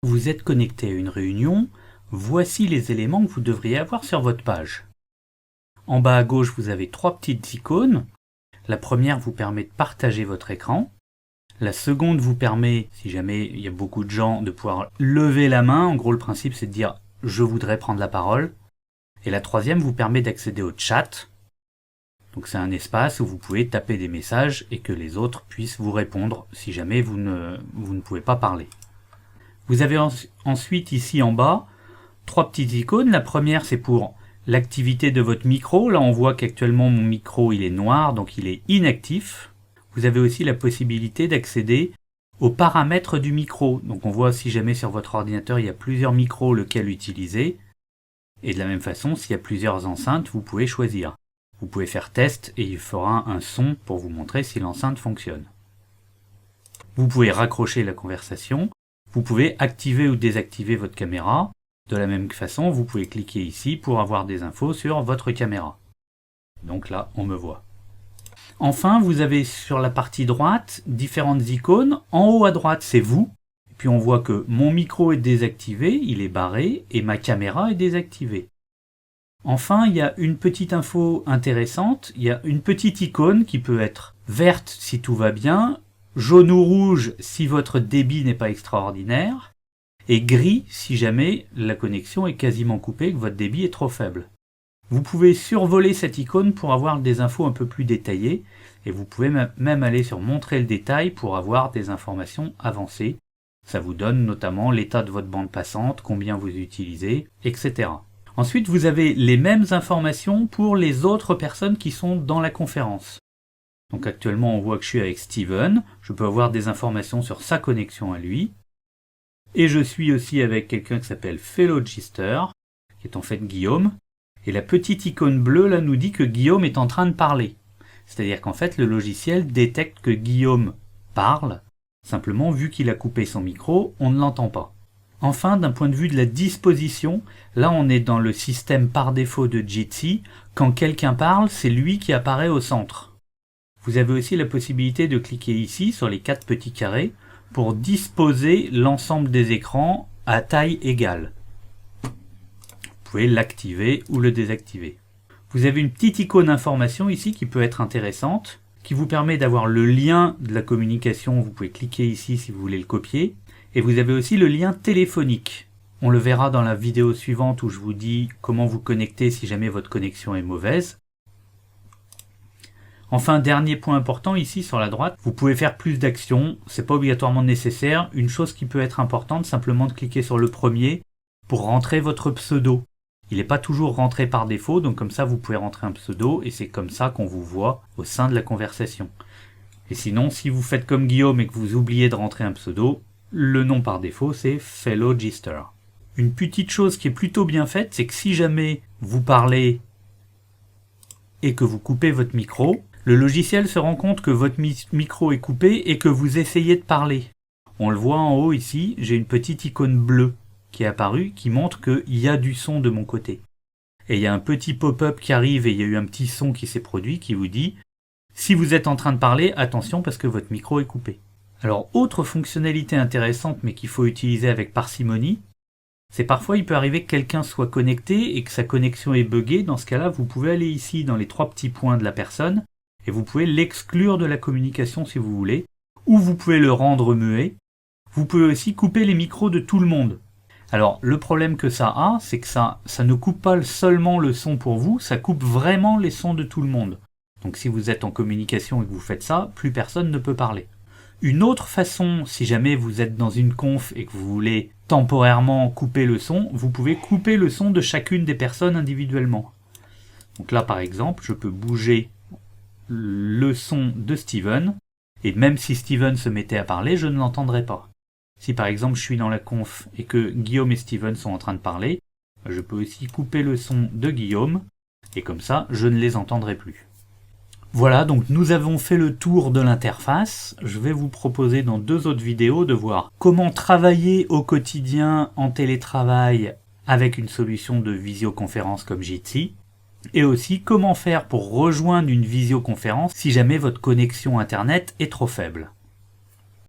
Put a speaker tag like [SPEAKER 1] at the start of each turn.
[SPEAKER 1] Vous êtes connecté à une réunion, voici les éléments que vous devriez avoir sur votre page. En bas à gauche, vous avez 3 petites icônes. La première vous permet de partager votre écran. La seconde vous permet, si jamais il y a beaucoup de gens, de pouvoir lever la main. En gros, le principe, c'est de dire « je voudrais prendre la parole ». Et la troisième vous permet d'accéder au chat. Donc c'est un espace où vous pouvez taper des messages et que les autres puissent vous répondre si jamais vous ne pouvez pas parler. Vous avez ensuite ici en bas 3 petites icônes. La première, c'est pour l'activité de votre micro. Là, on voit qu'actuellement mon micro il est noir, donc il est inactif. Vous avez aussi la possibilité d'accéder aux paramètres du micro. Donc on voit si jamais sur votre ordinateur il y a plusieurs micros lequel utiliser. Et de la même façon, s'il y a plusieurs enceintes, vous pouvez choisir. Vous pouvez faire test et il fera un son pour vous montrer si l'enceinte fonctionne. Vous pouvez raccrocher la conversation. Vous pouvez activer ou désactiver votre caméra. De la même façon, vous pouvez cliquer ici pour avoir des infos sur votre caméra. Donc là, on me voit. Enfin, vous avez sur la partie droite différentes icônes. En haut à droite, c'est vous. Puis on voit que mon micro est désactivé, il est barré, et ma caméra est désactivée. Enfin, il y a une petite info intéressante. Il y a une petite icône qui peut être verte si tout va bien, jaune ou rouge si votre débit n'est pas extraordinaire, et gris si jamais la connexion est quasiment coupée et que votre débit est trop faible. Vous pouvez survoler cette icône pour avoir des infos un peu plus détaillées, et vous pouvez même aller sur montrer le détail pour avoir des informations avancées. Ça vous donne notamment l'état de votre bande passante, combien vous utilisez, etc. Ensuite, vous avez les mêmes informations pour les autres personnes qui sont dans la conférence. Donc actuellement, on voit que je suis avec Steven. Je peux avoir des informations sur sa connexion à lui. Et je suis aussi avec quelqu'un qui s'appelle Fellogister, qui est en fait Guillaume. Et la petite icône bleue là nous dit que Guillaume est en train de parler. C'est-à-dire qu'en fait, le logiciel détecte que Guillaume parle. Simplement, vu qu'il a coupé son micro, on ne l'entend pas. Enfin, d'un point de vue de la disposition, là on est dans le système par défaut de Jitsi. Quand quelqu'un parle, c'est lui qui apparaît au centre. Vous avez aussi la possibilité de cliquer ici sur les 4 petits carrés pour disposer l'ensemble des écrans à taille égale. Vous pouvez l'activer ou le désactiver. Vous avez une petite icône information ici qui peut être intéressante, qui vous permet d'avoir le lien de la communication. Vous pouvez cliquer ici si vous voulez le copier. Et vous avez aussi le lien téléphonique. On le verra dans la vidéo suivante où je vous dis comment vous connecter si jamais votre connexion est mauvaise. Enfin, dernier point important ici sur la droite, vous pouvez faire plus d'actions, c'est pas obligatoirement nécessaire. Une chose qui peut être importante, simplement de cliquer sur le premier pour rentrer votre pseudo. Il n'est pas toujours rentré par défaut, donc comme ça vous pouvez rentrer un pseudo et c'est comme ça qu'on vous voit au sein de la conversation. Et sinon, si vous faites comme Guillaume et que vous oubliez de rentrer un pseudo, le nom par défaut c'est Fellogister. Une petite chose qui est plutôt bien faite, c'est que si jamais vous parlez et que vous coupez votre micro, le logiciel se rend compte que votre micro est coupé et que vous essayez de parler. On le voit en haut ici, j'ai une petite icône bleue qui est apparue, qui montre qu'il y a du son de mon côté. Et il y a un petit pop-up qui arrive et il y a eu un petit son qui s'est produit qui vous dit « Si vous êtes en train de parler, attention parce que votre micro est coupé ». Alors, autre fonctionnalité intéressante mais qu'il faut utiliser avec parcimonie, c'est parfois il peut arriver que quelqu'un soit connecté et que sa connexion est buggée. Dans ce cas-là, vous pouvez aller ici dans les 3 petits points de la personne et vous pouvez l'exclure de la communication si vous voulez, ou vous pouvez le rendre muet. Vous pouvez aussi couper les micros de tout le monde. Alors, le problème que ça a, c'est que ça ne coupe pas seulement le son pour vous, ça coupe vraiment les sons de tout le monde. Donc si vous êtes en communication et que vous faites ça, plus personne ne peut parler. Une autre façon, si jamais vous êtes dans une conf et que vous voulez temporairement couper le son, vous pouvez couper le son de chacune des personnes individuellement. Donc là, par exemple, je peux bouger le son de Steven, et même si Steven se mettait à parler, je ne l'entendrai pas. Si par exemple je suis dans la conf et que Guillaume et Steven sont en train de parler, je peux aussi couper le son de Guillaume, et comme ça, je ne les entendrai plus. Voilà, donc nous avons fait le tour de l'interface. Je vais vous proposer dans 2 autres vidéos de voir comment travailler au quotidien en télétravail avec une solution de visioconférence comme Jitsi, et aussi comment faire pour rejoindre une visioconférence si jamais votre connexion internet est trop faible.